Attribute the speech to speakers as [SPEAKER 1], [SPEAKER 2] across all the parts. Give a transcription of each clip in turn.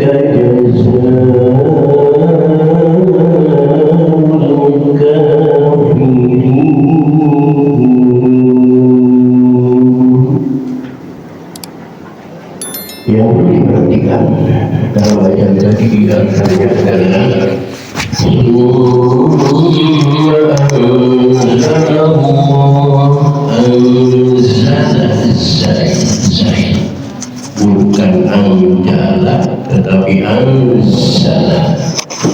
[SPEAKER 1] Yang diperhatikan dalam ayat tadi antaranya adalah bukan anjala tetapi anzala,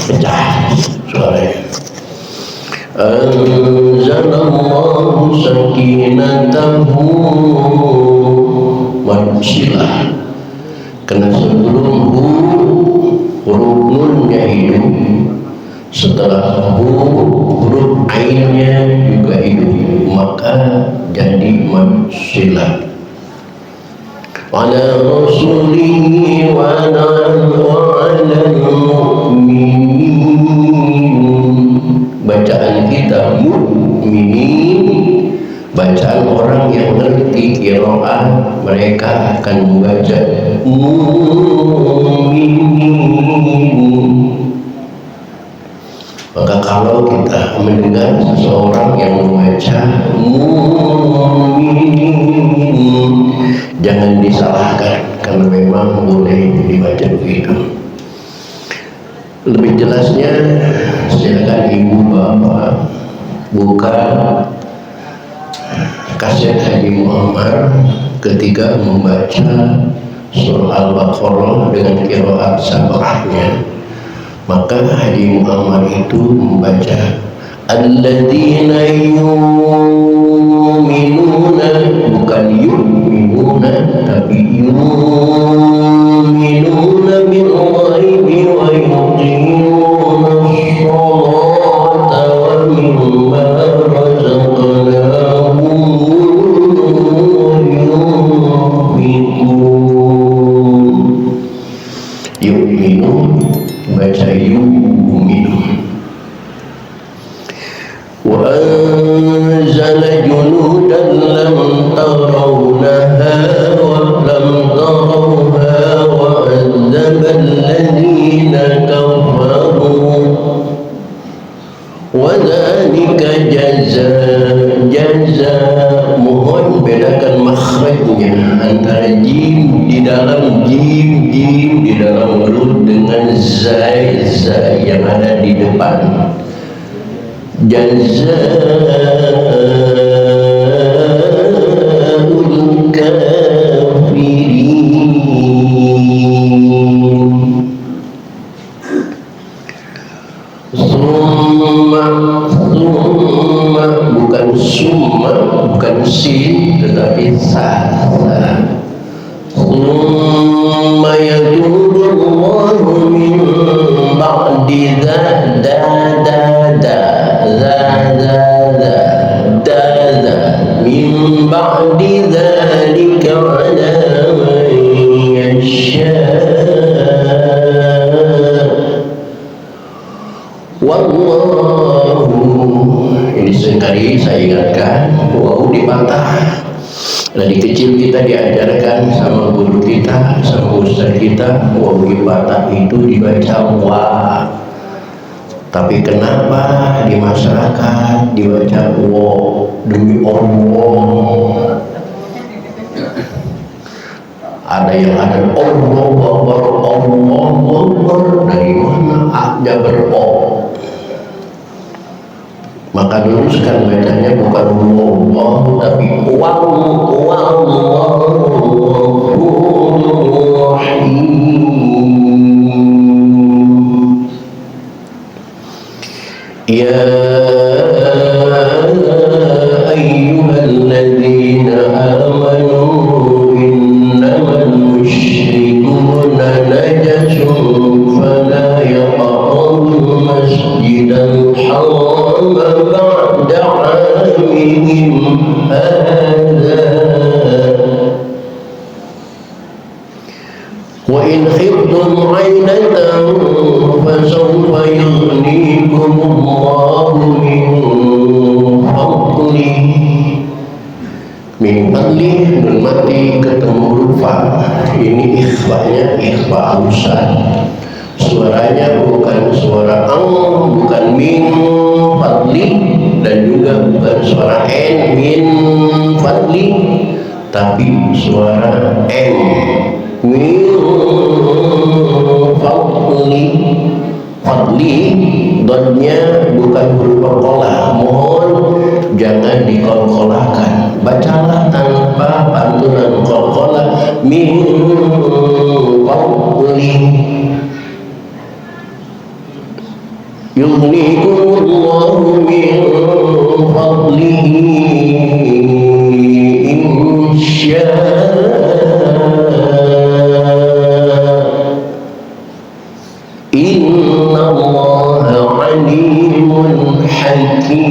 [SPEAKER 1] pecah suaranya. Anzalallahu sakinatahu, manusia. Karena sebelum huruf nunnya hidup, setelah huruf ainnya juga hidup, maka jadi manusia. Ala rasulihi wa ala mu'minin. Bacaan kita mu'minin, bacaan orang yang ngerti qiraah, mereka akan membaca mu'minin. Maka kalau kita mendengar seseorang yang membaca mu'minin, jangan disalahkan, karena memang boleh dibaca begitu. Lebih jelasnya silakan ibu bapak buka kaset Haji Muammar ketika membaca surah Al-Baqarah dengan qiraat sabahnya. Maka Haji Muammar itu membaca alladzina yu'minuna, bukan yu'minuna tapi yu'minuna bil ghaibi wa yuqimuna sholata wa mimma razaqnahum yunfiqun. Yu'minun baca yu'minun. Wa anzala junudan lam tarawnaha wa lam tarawha wa adzaba alladhina kafaru wa dzalika jazaa. Mohon bedakan makhrajnya antara jim di dalam jim di dalam mulut dengan zai yang ada di depan. Jazaa'ul kafirin. Summa, bukan summa, bukan sin tetapi sa. Summa yatubullahu min ba'di min ba'di dzalika 'ala man yasha' wallahu. Ini seringkali saya ingatkan, wawu dipatah. Dari kecil kita diajarkan sama guru kita, sama ustaz kita, wawu dipatah itu dibaca wa. Tapi kenapa di masyarakat dibaca wo? Demi Allah. Ada yang ada Allah Akbar, dari mana A-nya ber-O? Maka luruskan bacanya bukan Allah tapi Ya ayyuhalladzina amanu innamal musyrikuna najasun fala yaqrabul masjidal haram ba'da 'amihim hadza wa in khiftum 'ailatan fasawfa yughnikumullahu min fadlihi. Min fadlihi berarti ketemu lupa ini ikhfanya ikhfa ausat, suaranya bukan suara ang, bukan min fadli, dan juga bukan suara n min fadli, tapi suara m min fadli. Fadli donnya bukan huruf qalqalah, mohon jangan dikolkolahkan, bacalah tanpa pantulan qalqalah, min fadli. Yughnikumullahu min fadlihi insya'a. Innallaha alimun hakim.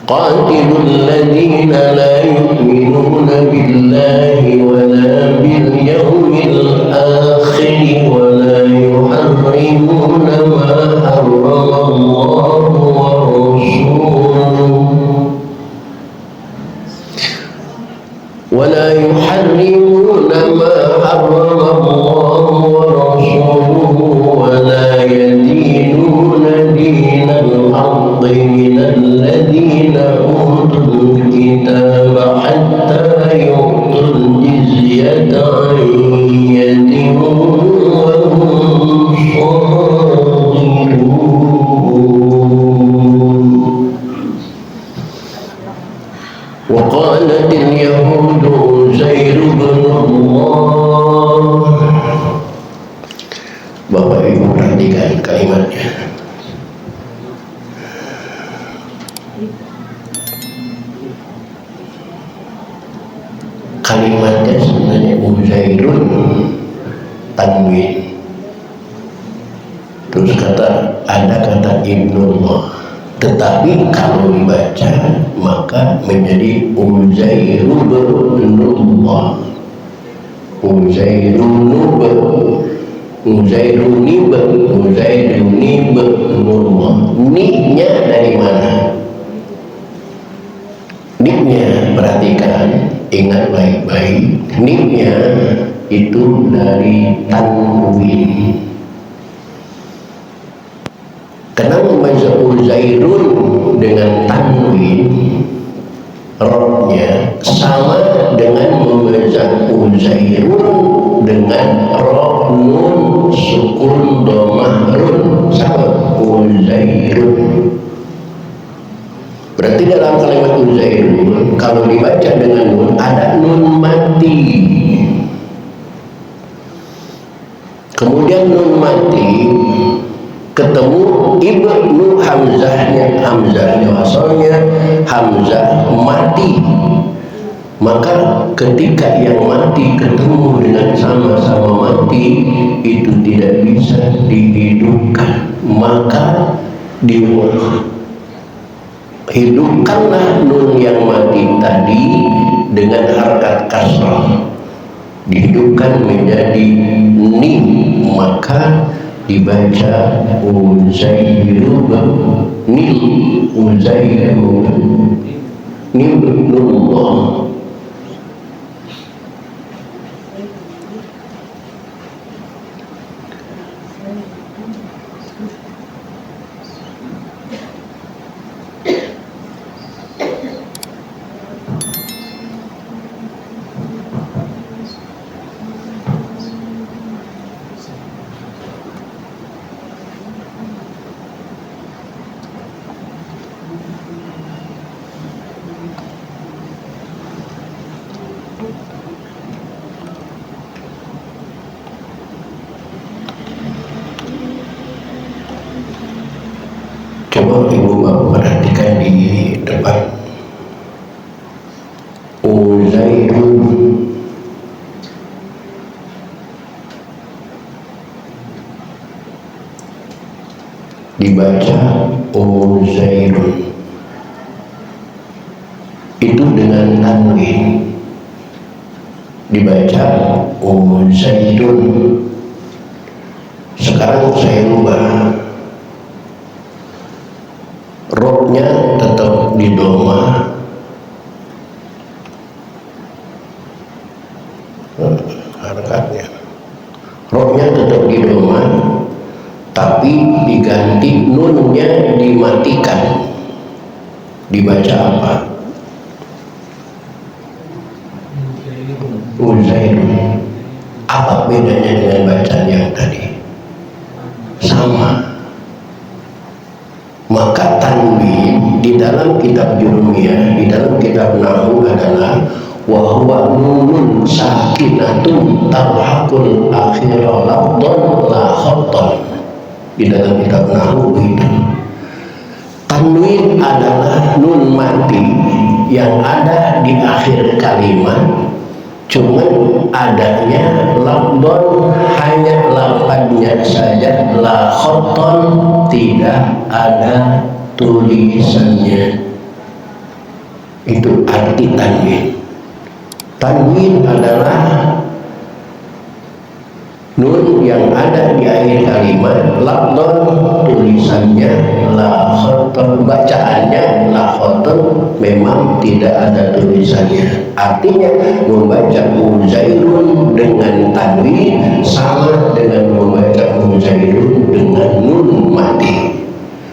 [SPEAKER 1] Qatilul ladzina la yu'minuna billahi wa la bil yawmil akhir wa la yuharrimuna ma harrama Allahu wa rasuluhu ولا يحرمون ما حرم الله ورسوله ولا يدينون دين الحق من الذين أوتوا الكتاب حتى يعطوا الجزية عن يد وهم صاغرون. وقالت اليهود عزير بن الله. Bapak Ibu perhatikan kalimatnya. Kalimatnya sebenarnya Uzairun tanwin. Terus ada kata Ibnullah. Tetapi kalau dibaca maka menjadi Uzairunullah, Uzairunibnullah. Ni-nya dari mana? Ni-nya perhatikan, ingat baik-baik. Ni-nya itu dari tanwin. Kenapa membaca Uzairun dengan tanwin? Rotnya sama dengan membaca Uzairun dengan rot nun sukun domah run, sama Uzairun. Berarti dalam kalimat Uzairun kalau dibaca dengan nun ada nun mati. Kemudian nun mati ketemu ibnu hamzahnya wasalnya hamzah mati, maka ketika yang mati ketemu dengan sama-sama mati itu tidak bisa dihidupkan, maka hidupkanlah nun yang mati tadi dengan harakat kasrah, dihidupkan menjadi ni, maka dibaca Uzairunullah. Coba ibu bapak perhatikan di depan. Uzairun dibaca Uzairun itu dengan tanwin, dibaca Uzairun. Sekarang saya rubah, rotnya tetap di domah, Harakatnya, rohnya tetap di rumah, tapi diganti, nunnya dimatikan. Dibaca apa? Uzairun. Apa bedanya dengan bacaan yang tadi? Sama. Maka tanwin di dalam kitab Jurumiyah, di dalam kitab Nahwu adalah wa huwa nunun sakinatun tarhaqul akhira lafdhan la khattan. Di dalam kitab Nahwu itu tanwin adalah nun mati yang ada di akhir kalimat, cuman adanya lafdhan, hanya lafadznya saja, la khattan, tidak ada tulisannya. Itu arti tanwin. Tanwin adalah nun yang ada di akhir kalimat, lafdhan tulisannya, la khattan bacaannya, la khattan memang tidak ada tulisannya. Artinya membaca Uzairun dengan tanwin sama dengan membaca Uzairun dengan nun mati.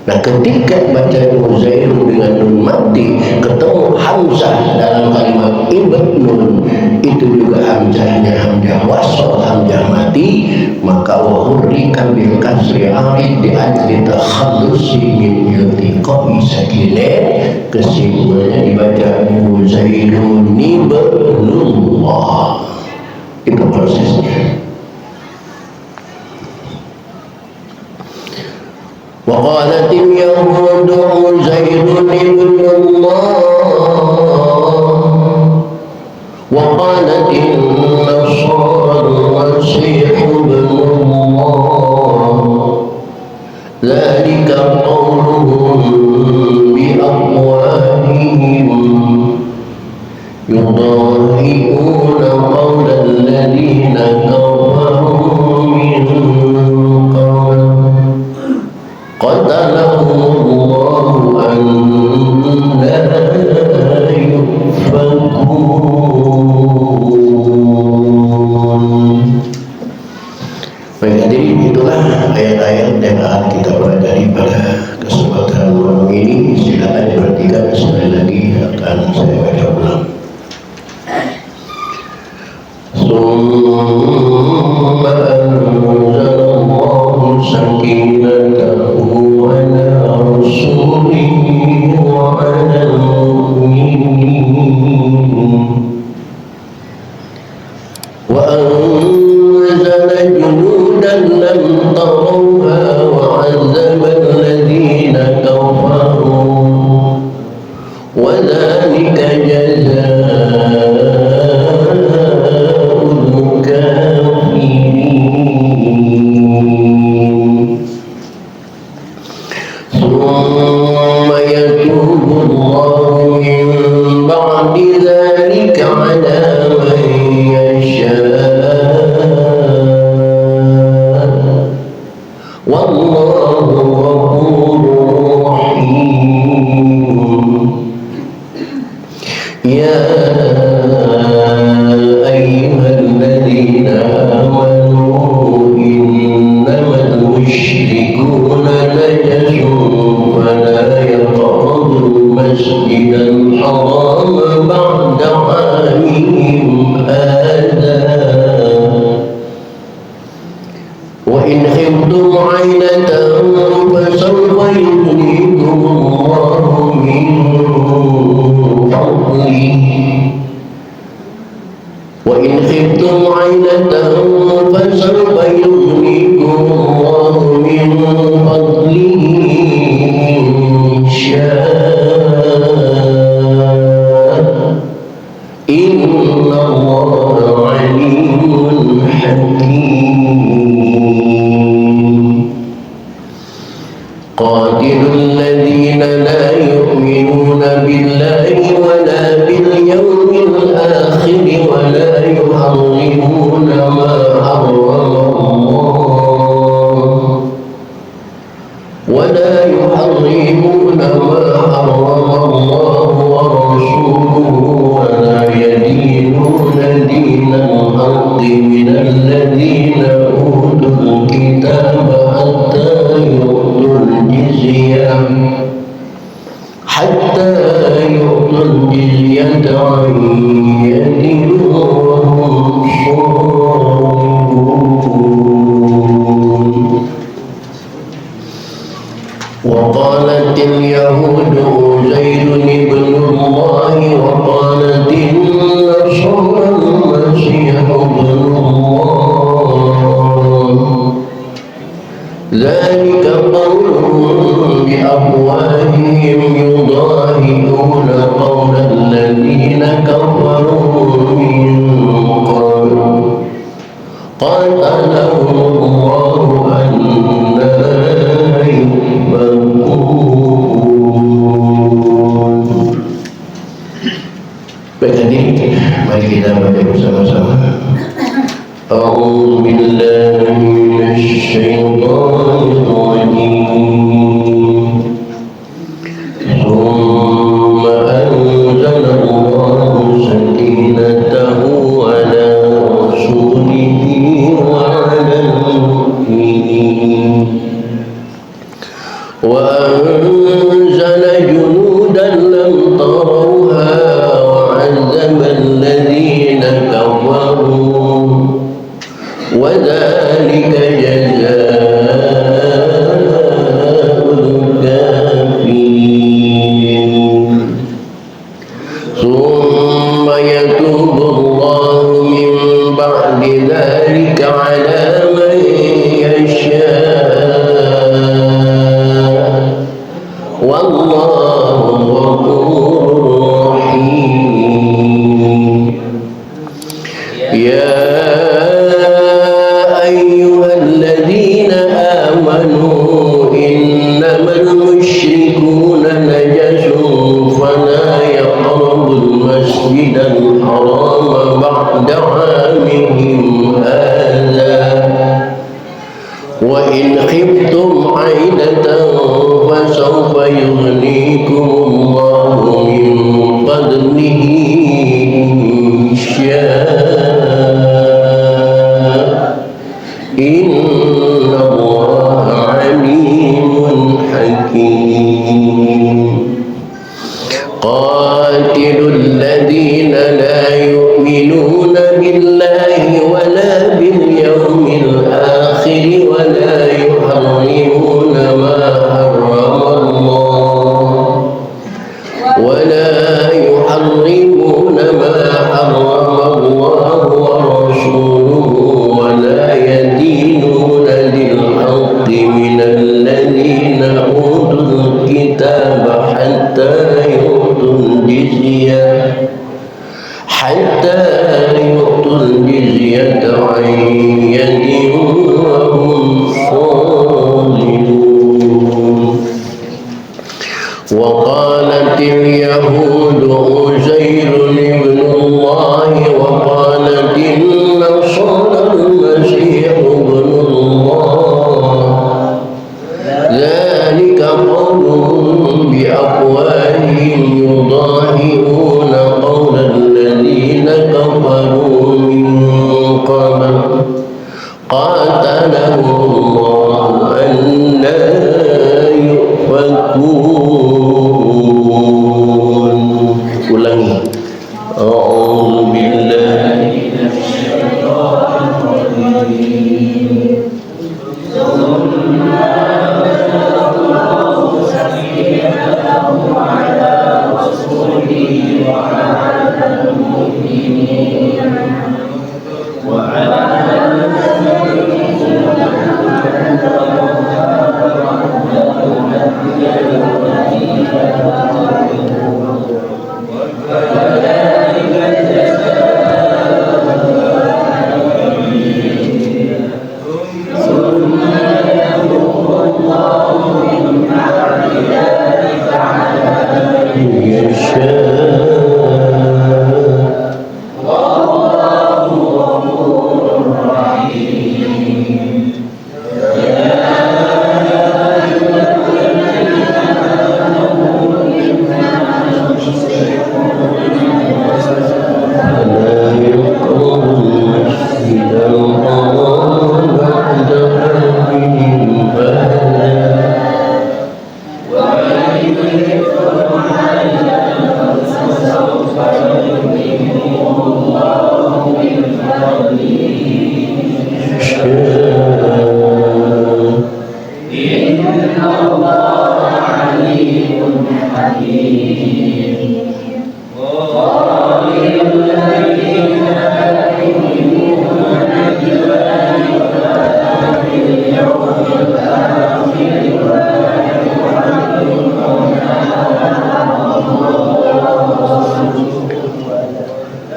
[SPEAKER 1] Nah, ketika baca Uzairun dengan nun mati, ketemu hamzah dalam kalimat ibnun, itu juga hamzahnya hamzah wasl, hamzah mati, maka wa hurrika bil kasri arid di ajli takhallusi min iltiqai sakinain. Kesimpulannya dibaca Uzairun ibnullah. Itu prosesnya. وقالت اليهود عزير ابن الله وقالت النصارى المسيح ابن الله ذلك قولهم بأفواههم يضاهئون قول الذين كفروا من قتلهم الله أنى يؤفكون. Baik hadirin, itulah ayat-ayat yang akan kita pelajari pada kesempatan malam ini. Silakan diperhatikan, sekali lagi akan saya baca ulang. ثم أنزل الله سكينته على رسوله وعلى المؤمنين وأنزل جنودا لم تروها وعذب الذين كفروا وذلك جزاء ثم يتوب الله من بعد ذلك على من يشاء والله غفور رحيم. يا أيها الذين آمنوا إنما المشركون نجس فلا يقربوا المسجد الحرام بعد عامهم هذا وإن خفتم عيلة فسوف يغنيكم الله من فضله وإن خفتم عيلة فسوف يغنيكم الله من فضله إن شاء إن الله عليم حكيم. قاتلوا الذين لا يؤمنون بالله ولا باليوم الآخر ولا يحرمون ما حرم الله ورسوله ولا يدينون دين الحق من الذين أوتوا الكتاب حتى يؤتوا الجزية عن يد وهم صاغرون. وقالت اليهود عزير ابن الله وقالت النصارى المسيح ابن الله ذلك قولهم بأفواههم يضاهئون قول الذين كفروا من قبل قاتلهم الله أنى يؤفكون. Baik hadirin, mari kita baca bersama-sama. A'udzu billahi minasy syaithanir rajim. Thumma anzalallahu sakinatahu ala rasulihi wa ala al-mu'minin wa anzala junudan lam tarawha wa 'azzaba alladhina kafaru وذلك جزاء الكافرين ثم يتوب الله من بعد ذلك على من يشاء والله غفور رحيم. يا أيها الذين آمنوا إنما المشركون نجس فلا يقربوا المسجد الحرام بعد عامهم هذا وإن خفتم عيلة فسوف يغنيكم الله من فضله إن شاء إن الله عليم حكيم. قاتلوا الذين لا يؤمنون بالله ولا باليوم الآخر ولا يحرمون ما حرم الله ورسوله ولا يدينون بالحق من الذين أوتوا الكتاب حتى يؤتوا الجزية عن يد وهم صاغرون. وقالت اليهود عزير ابن الله وقالت النصارى المسيح ابن الله ذلك قولهم بأفواههم يضاهئون قول الذين كفروا من قبل قاتلهم الله أنى يؤفكون. Ulangi. A'udzu billahi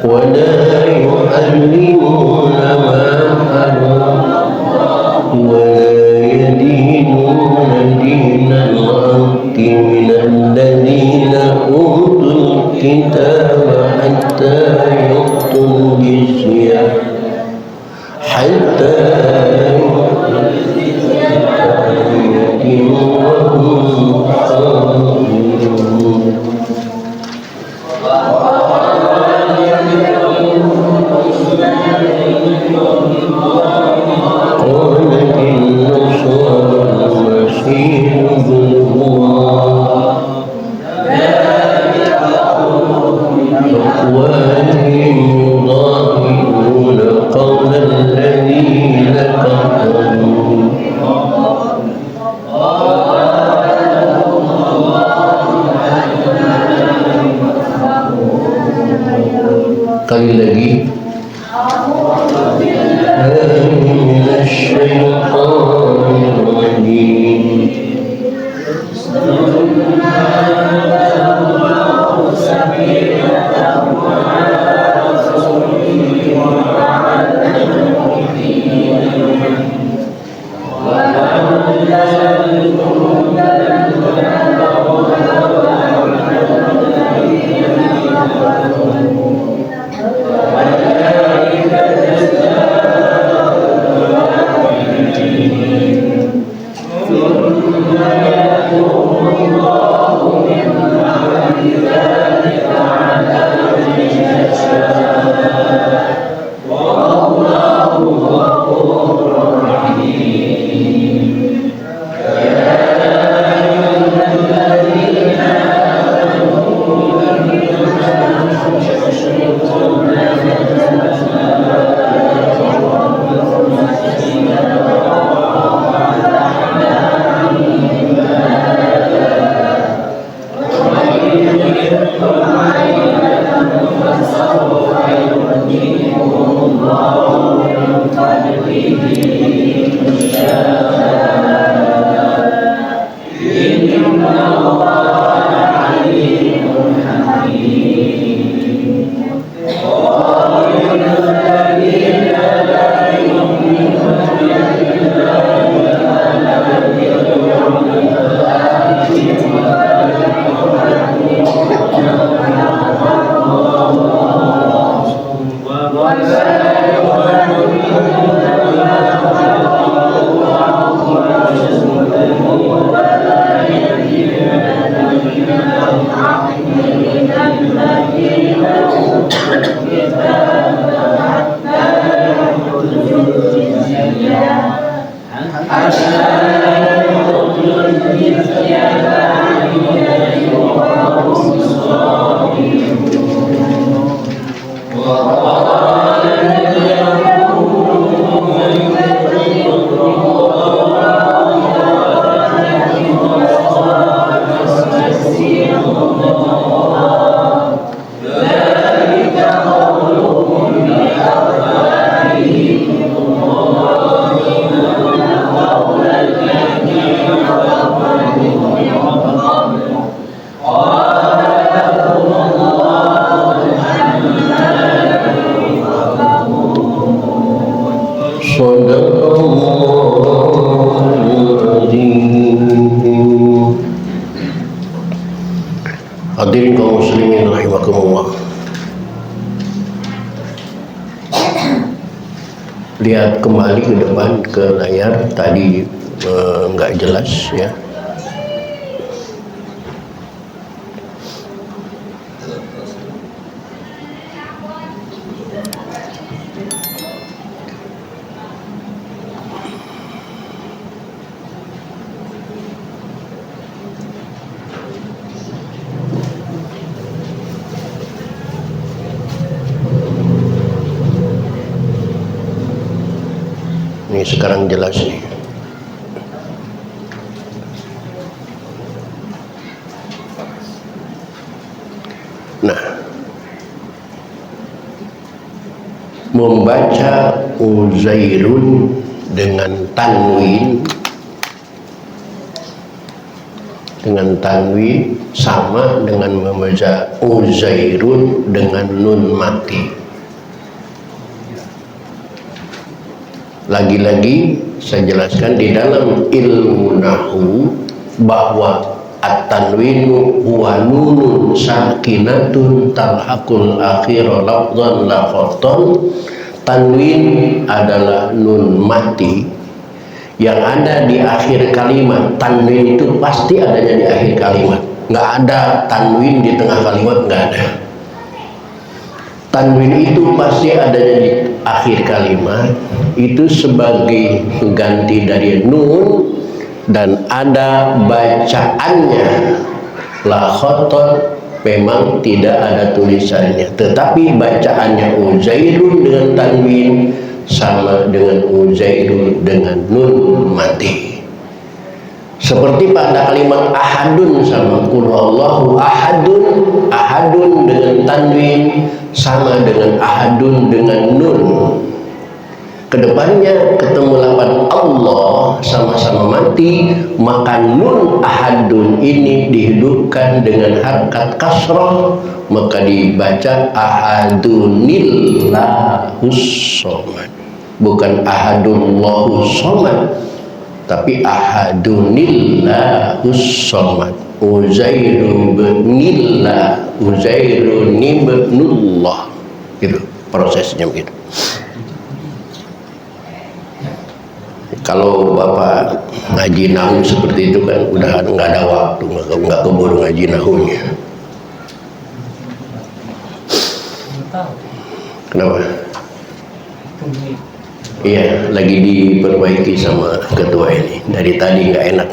[SPEAKER 1] ولا يحرمون ما حرم ولا يدينون دين الحق من الذين أوتوا الكتاب حتى يعطوا الجزية حتى يعطوا الجزية وهم صاغرون. قالت النصارى المسيح ابن الله أقوالهم يضاهئون قول الذين كفروا kali lagi من الشيطان الرجيم Hadirin kaum muslimin rahimakumullah. Lihat kembali ke depan ke layar, tadi nggak jelas ya. Ini sekarang jelas nih. membaca Uzairun dengan tanwin sama dengan membaca Uzairun dengan nun mati. Lagi-lagi saya jelaskan di dalam ilmu nahwu bahwa at-tanwinu huwa nunun sakinatun talhaqul akhira lafdhan la khattan. Tanwin adalah nun mati yang ada di akhir kalimat. Tanwin itu pasti adanya di akhir kalimat, nggak ada tanwin di tengah kalimat, nggak ada. Tanwin itu pasti adanya di akhir kalimat, itu sebagai pengganti dari nun, dan ada bacaannya. La khattan memang tidak ada tulisannya, tetapi bacaannya Uzairun dengan tanwin sama dengan Uzairun dengan nun mati. Seperti pada kalimat ahadun sama qul huwallahu ahadun, ahadun dengan tanwin sama dengan ahadun dengan nun. Kedepannya ketemu lapan Allah sama-sama mati, maka nun ahadun ini dihidupkan dengan harakat kasrah, maka dibaca ahadunillahus somad, bukan ahadullahus somad, tapi ahadunillahus somad. Uzairun ibnillah, Uzairun ibnullah, gitu prosesnya begitu. Kalau Bapak ngaji nahu seperti itu kan udah nggak ada waktu, nggak keburu ngaji nahunya. Kenapa? Iya, lagi diperbaiki sama ketua ini. Dari tadi nggak enak.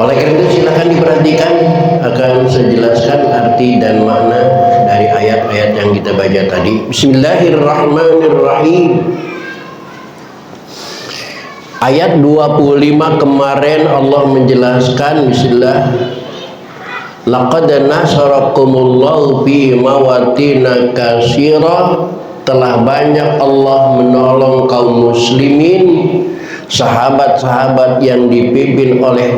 [SPEAKER 1] Oleh karena itu silakan diperhatikan, akan saya jelaskan arti dan makna dari ayat-ayat yang kita baca tadi. Bismillahirrahmanirrahim. Ayat 25 kemarin Allah menjelaskan, bismillah, laqad nasarakumullahu fi mawatina katsira, telah banyak Allah menolong kaum muslimin, sahabat-sahabat yang dipimpin oleh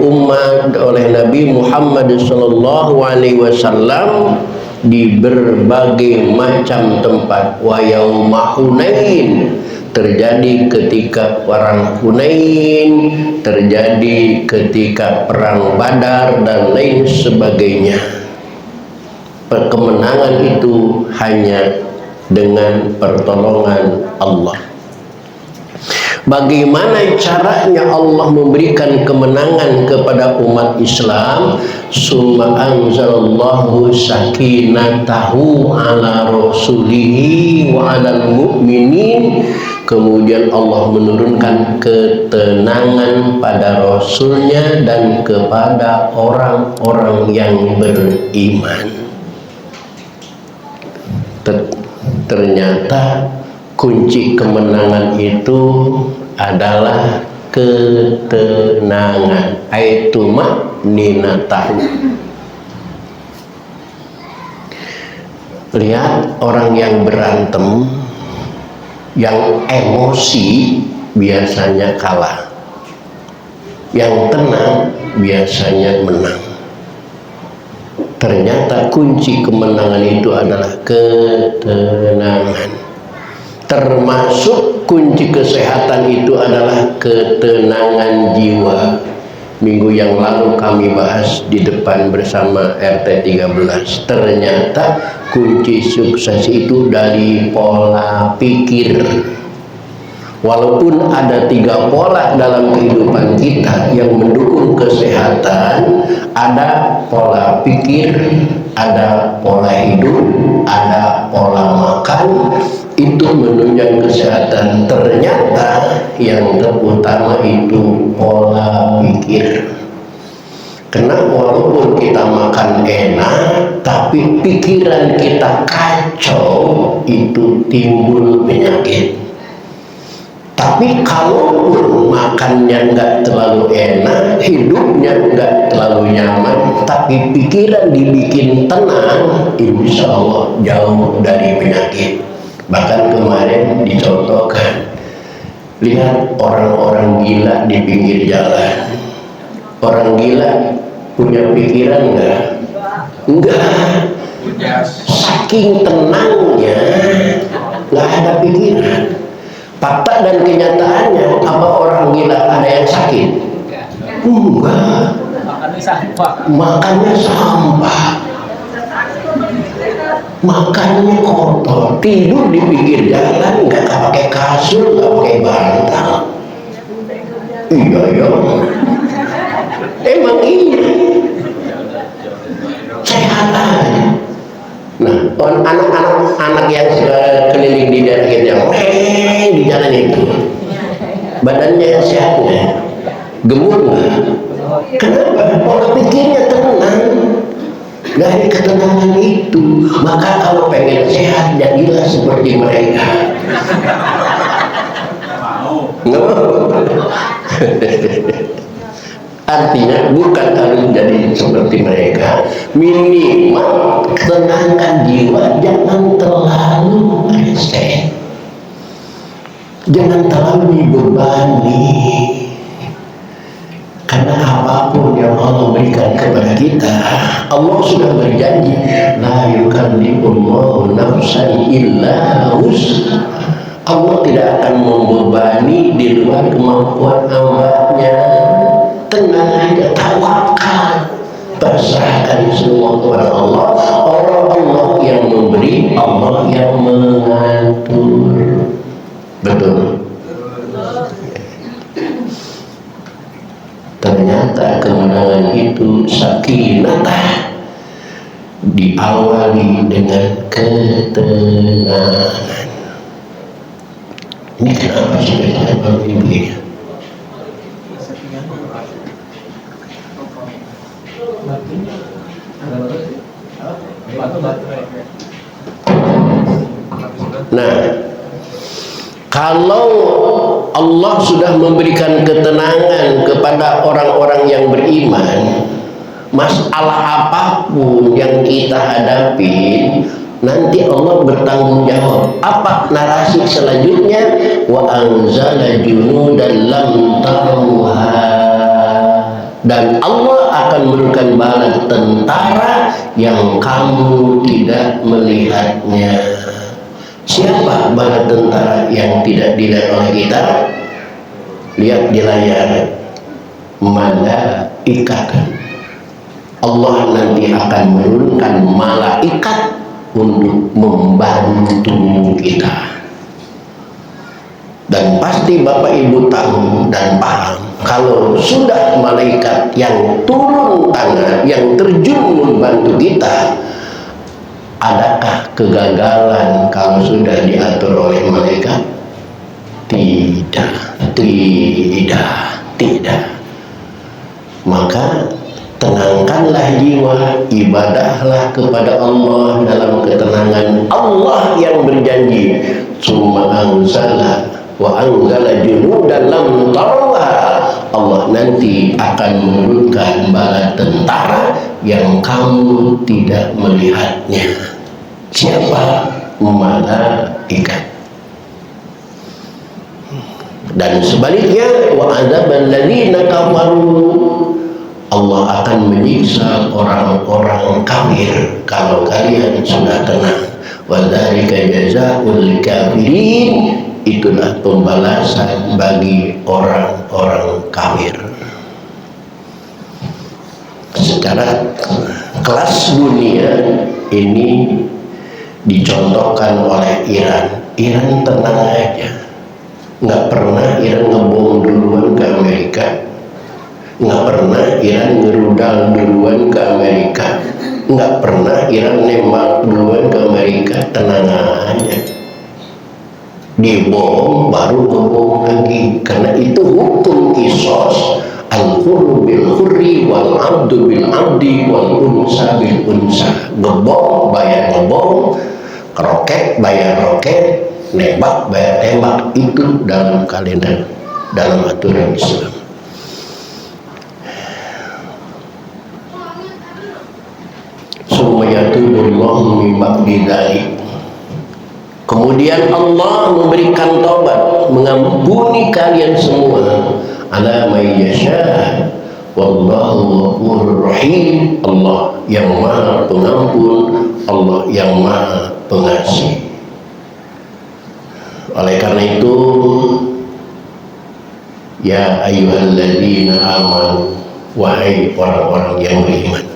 [SPEAKER 1] Nabi Muhammad sallallahu alaihi wasallam di berbagai macam tempat. Wa yauma Hunain, terjadi ketika perang Hunain, terjadi ketika perang Badar dan lain sebagainya. Kemenangan itu hanya dengan pertolongan Allah. Bagaimana caranya Allah memberikan kemenangan kepada umat Islam? Summa anzalallahu sakinatahu ala rasulihi wa alal mu'minin. Kemudian Allah menurunkan ketenangan pada Rasulnya dan kepada orang-orang yang beriman. Ternyata kunci kemenangan itu adalah ketenangan, aituma ninatahu. Lihat orang yang berantem, yang emosi biasanya kalah, yang tenang biasanya menang. Ternyata kunci kemenangan itu adalah ketenangan. Termasuk kunci kesehatan itu adalah ketenangan jiwa. Minggu yang lalu kami bahas di depan bersama RT 13. Ternyata kunci sukses itu dari pola pikir. Walaupun ada 3 pola dalam kehidupan kita yang mendukung kesehatan, ada pola pikir, ada pola hidup, ada pola makan, itu menunjang kesehatan. Ternyata yang terutama itu pola pikir. Karena walaupun kita makan enak, tapi pikiran kita kacau, itu timbul penyakit. Tapi kalau makannya nggak terlalu enak, hidupnya nggak terlalu nyaman, tapi pikiran dibikin tenang, insya Allah jauh dari penyakit. Bahkan kemarin dicontohkan, lihat orang-orang gila di pinggir jalan. Orang gila punya pikiran nggak? Enggak. Saking tenangnya, nggak ada pikiran. Fakta dan kenyataannya, apa orang gila ada yang sakit? Enggak. Makannya sampah. Makannya kotor. Tidur di pinggir jalan, nggak pakai kasur, nggak pakai bantal. Iya ya. Emang iya. Sehat aja. Nah, anak-anak yang keliling di daerah kita di jalan itu, badannya sehat nggak? Gemuk nggak? Kenapa? Pola pikirnya tenang. Dari ketenangan itu, maka kalau pengen sehat jadilah seperti mereka. Nggak mau. Artinya bukan harus jadi seperti mereka, minimal tenangkan jiwa, jangan terlalu rese, jangan terlalu dibebani. Karena apapun yang Allah berikan kepada kita, Allah sudah berjanji, la yukallifullahu nafsan illa wus'aha. Allah tidak akan membebani di luar kemampuan hamba-Nya. Tenang aja, tawakal, pasrahkan semua kepada Allah. Allah yang memberi, Allah yang mengatur. Betul. Ternyata kemenangan itu sakinah diawali dengan ketenangan. Ini kenapa sih Bapak Ibu ya? Nah, kalau Allah sudah memberikan ketenangan kepada orang-orang yang beriman, masalah apapun yang kita hadapi, nanti Allah bertanggung jawab. Apa narasi selanjutnya? Wa anzala junudan lam tarawha. Dan Allah akan memberikan bala tentara yang kamu tidak melihatnya. Siapa bala tentara yang tidak dilihat oleh kita? Lihat di layar, malaikat. Allah nanti akan menurunkan malaikat untuk membantu kita. Dan pasti Bapak Ibu tahu dan paham, kalau sudah malaikat yang turun tangan, yang terjun membantu kita, adakah kegagalan kalau sudah diatur oleh malaikat? Tidak. Maka tenangkanlah jiwa, ibadahlah kepada Allah dalam ketenangan. Allah yang berjanji, summa anzala wa anzala junudan lam tarawha. Allah nanti akan menurunkan bala tentara yang kamu tidak melihatnya. Siapa? Malaikat. Dan sebaliknya, wa adzabal ladzina kafaru, Allah akan menyiksa orang-orang kafir kalau kalian sudah tenang. Wa dzalika jazaa'ul kafirin, itulah pembalasan bagi orang-orang kafir. Secara kelas dunia ini dicontohkan oleh Iran. Iran tenang aja, nggak pernah Iran ngebom duluan ke Amerika, nggak pernah Iran ngerudal duluan ke Amerika, nggak pernah Iran nembak duluan ke Amerika. Tenang aja, dibom baru ngebom lagi, karena itu hukum kisos, al-hurru bil hurri wal abdu bil abdi wal unsa bil unsa. Ngebom bayar ngebom, roket bayar roket, nembak bayar tembak, itu dalam kalender, dalam aturan Islam. Sumayatubullahu min ba'di dzalik. Kemudian Allah memberikan taubat, mengampuni kalian semua. Ala may yasha, wallahu ghafurur rahim. Allah yang Maha Pengampun, Allah yang Maha Pengasih. Oleh karena itu, ya ayyuhalladzina amanu, wahai orang-orang yang beriman,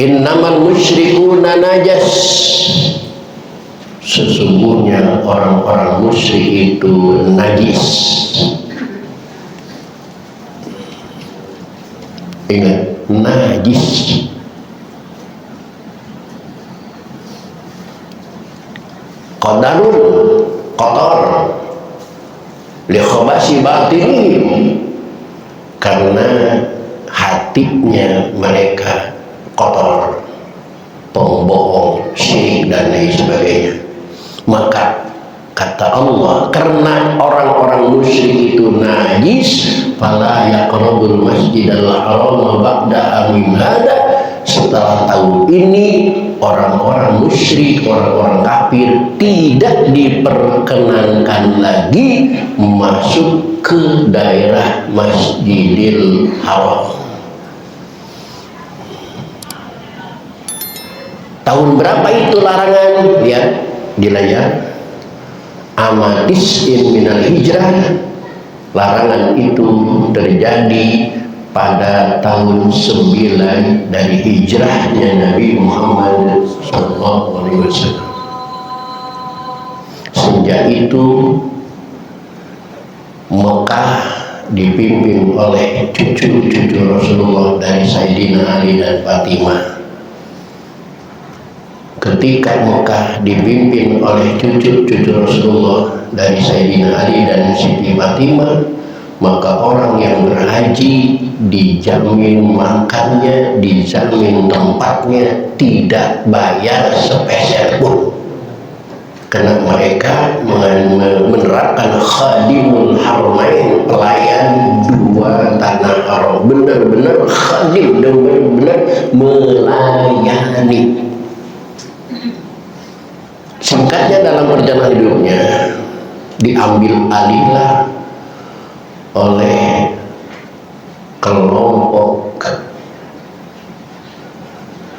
[SPEAKER 1] innamal musyrikuna najas, sesungguhnya orang-orang musyrik itu najis. Ingat, najis. Qadarun, kotor, li khabasi batinihim, karena hatinya mereka kotor, pembohong, syirik dan lain sebagainya. Maka kata Allah, karena orang-orang musyrik itu najis, fala yaqrabul masjidal haram ba'da amin hada. Setelah tahun ini orang-orang musyrik, orang-orang kafir tidak diperkenankan lagi masuk ke daerah Masjidil Haram. Tahun berapa itu larangan? Lihat di layar. Amatis in minal hijrah. Larangan itu terjadi pada tahun 9 dari hijrahnya Nabi Muhammad SAW. Sejak itu Mekah dipimpin oleh cucu-cucu Rasulullah dari Sayyidina Ali dan Fatimah. Ketika Mekah dipimpin oleh cucu-cucu Rasulullah dari Sayyidina Ali dan Siti Fatimah, maka orang yang berhaji dijamin makannya, dijamin tempatnya, tidak bayar sepeser pun, karena mereka menerapkan khadimul haramain, pelayan dua tanah haram, benar-benar khadim, benar-benar melayani. Singkatnya, dalam perjalanan hidupnya diambil alihlah oleh kelompok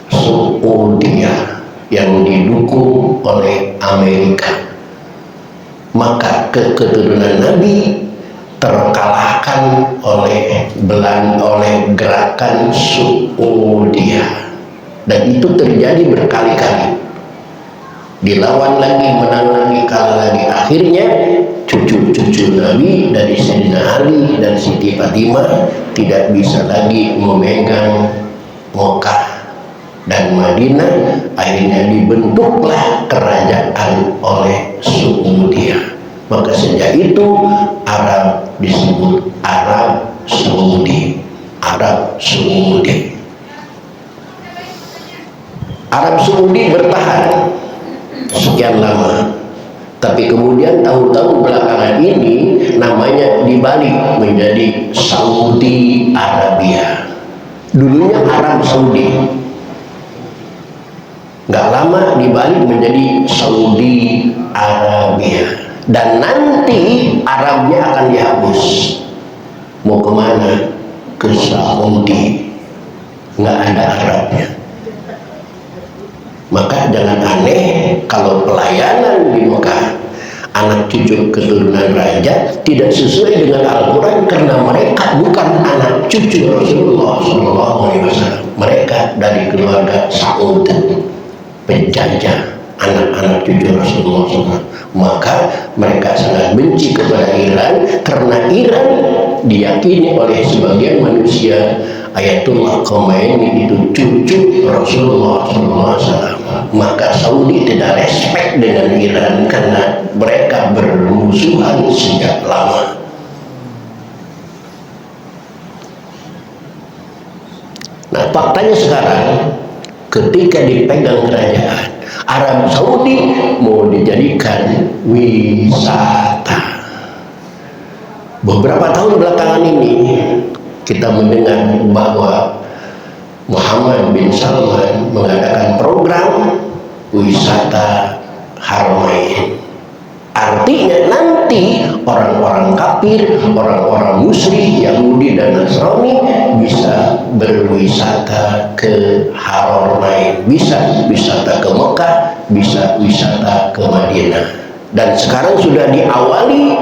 [SPEAKER 1] Saudiyah yang didukung oleh Amerika. Maka keturunan Nabi terkalahkan oleh gerakan Saudiyah, dan itu terjadi berkali-kali. Dilawan lagi, menang lagi, kalah lagi. Akhirnya cucu-cucu Nabi dari Sayyidina Ali dan Siti Fatimah tidak bisa lagi memegang Mekah dan Madinah. Akhirnya dibentuklah kerajaan oleh Saudiyah. Maka sejak itu Arab disebut Arab Saudi. Arab Saudi. Arab Saudi bertahan sekian lama, tapi kemudian tahun-tahun belakangan ini namanya dibalik menjadi Saudi Arabia. Dulunya Arab Saudi, nggak lama dibalik menjadi Saudi Arabia, dan nanti Arabnya akan dihapus. Mau kemana? Ke Saudi, nggak ada Arabnya. Maka jangan aneh kalau pelayanan di Mekah anak cucu keturunan raja tidak sesuai dengan Al-Quran, karena mereka bukan anak cucu Rasulullah SAW. Mereka dari keluarga Saud, penjajah, anak-anak cucu Rasulullah SAW. Maka mereka sangat benci kepada Iran, karena Iran diyakini oleh sebagian manusia Ayatullah Khomeini itu cucu Rasulullah SAW. Maka Saudi tidak respect dengan Iran, karena mereka bermusuhan sejak lama. Nah, faktanya sekarang ketika dipegang kerajaan, Arab Saudi mau dijadikan wisata. Beberapa tahun belakangan ini kita mendengar bahwa Muhammad bin Salman mengadakan program wisata Haramain. Artinya nanti orang-orang kafir, orang-orang musyrik, Yahudi dan Nasrani bisa berwisata ke Haramain, bisa wisata ke Mekah, bisa wisata ke Madinah. Dan sekarang sudah diawali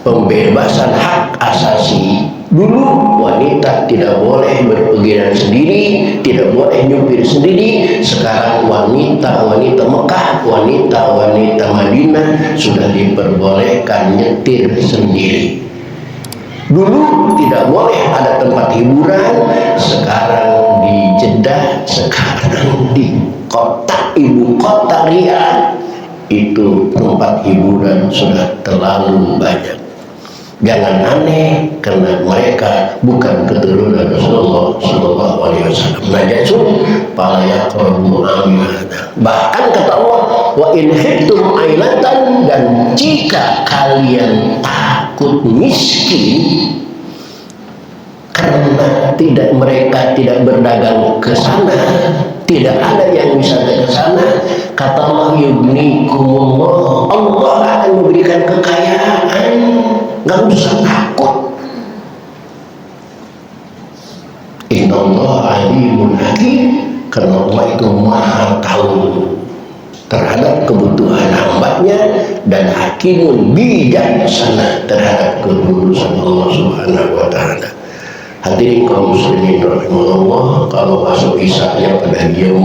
[SPEAKER 1] pembebasan hak asasi. Dulu wanita tidak boleh berpergian sendiri, tidak boleh nyupir sendiri. Sekarang wanita-wanita Mekah, wanita-wanita Madinah sudah diperbolehkan nyetir sendiri. Dulu tidak boleh ada tempat hiburan, sekarang di Jeddah, sekarang di kota ibu kota Riyadh itu tempat hiburan sudah terlalu banyak. Jangan aneh, karena mereka bukan keturunan Rasulullah Sallallahu Alaihi Wasallam. Najasun pala yaqrabu aminata. Bahkan kata Allah, wa in khiftum ailatan, dan jika kalian takut miskin karena mereka tidak berdagang ke sana, tidak ada yang wisata ke sana, kata Allah, yugnikumullah, Allah akan memberikan kekayaan. Nggak usah takut. Innallaha alimun hakim, karena Allah itu maha tahu terhadap kebutuhan hambanya dan hakimun bijaksana terhadap keputusan Allah Subhanahu wa Ta'ala. Hadirin kaum muslimin rahimahullah, kalau masuk isya-nya pada diam.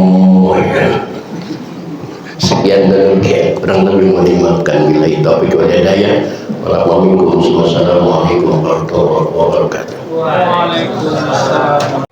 [SPEAKER 1] Sekian dan kurang lebih dimaafkan bila itu taufiq wal hidayah. Wassalamualaikum warahmatullahi wabarakatuh.
[SPEAKER 2] Waalaikumsalam.